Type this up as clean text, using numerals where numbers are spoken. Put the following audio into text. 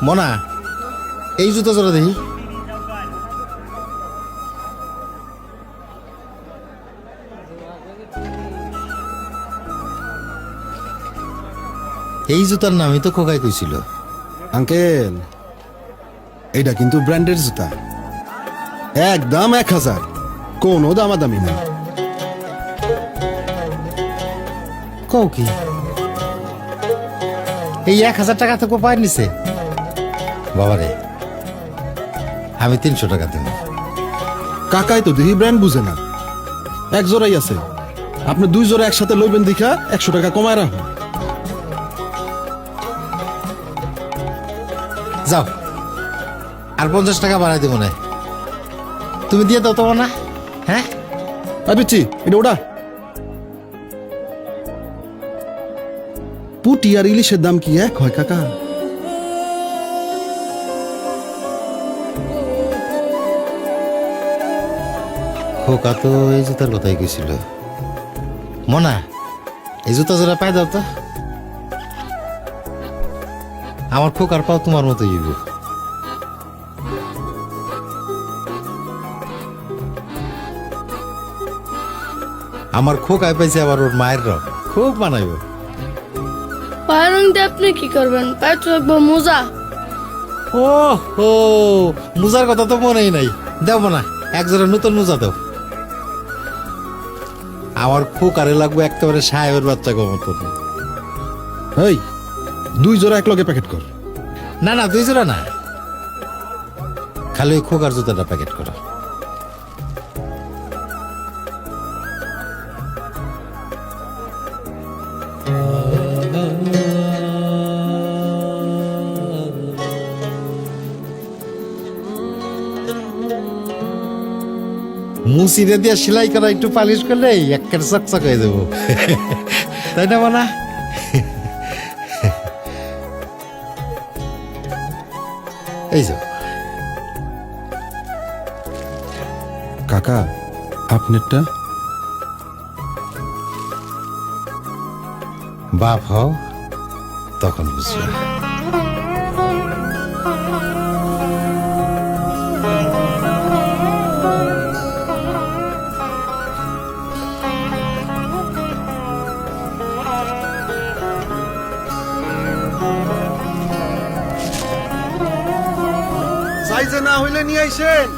মনা, এই জুতা জোড়া দেখি। এই জুতার নামই তো খোকাই কইছিল। আঙ্কেল, এইটা কিন্তু ব্র্যান্ডের জুতা, একদম 1000, কোনো দামাদামি নেই। কও কি এই 1000 টাকা তো কোপায় নিছে? বাবারে, আমি 300 টাকা দেব। কাকাই তো দেখি ব্র্যান্ড বুঝে না, এক জোড়াই আছে, আপনি 2 জোড়া একসাথে লইবেন দেখা 100 টাকা কমায় রাখুন। যাও, আর 50 টাকা বাড়াই দেবো না। তুমি দিয়ে দাও তোমার না? হ্যাঁ, পিচ্ছি, এটা ওটা। পুটি আর ইলিশের দাম কি এক হয় কাকা? খোকা তো এই জুতার কথাই কইছিল। মনা, এই জুতা জোড়া পাই দাও তো। আমার খোকার পাও তোমার মতো হইব। আমার খোকায় পাইছে আবার ওর মায়ের রং, খুব মানাইব। পায়ের রং দিয়ে আপনি কি করবেন? পায়ে তো রাখবো মোজা। ও হো, মোজার কথা তো মনেই নাই। দেব না, এক জোড়া নতুন মোজা দাও। আমার খোকারে লাগবে একেবারে সাহেবের বাচ্চা গো মতন। এই 2 জোড়া এক লগে প্যাকেট কর। না না, 2 জোড়া না, খালি ওই খোকার জুতাটা প্যাকেট করো। মুসিরে দিয়ে সেলাই করা একটু পালিশ করলে একের চকচক হয়ে দেবো, তাই না মানা? এই যে কাকা, আপনারটা? বাপ হও তখন বুঝবে। সাইজে না হইলে নিয়ে আইসেন।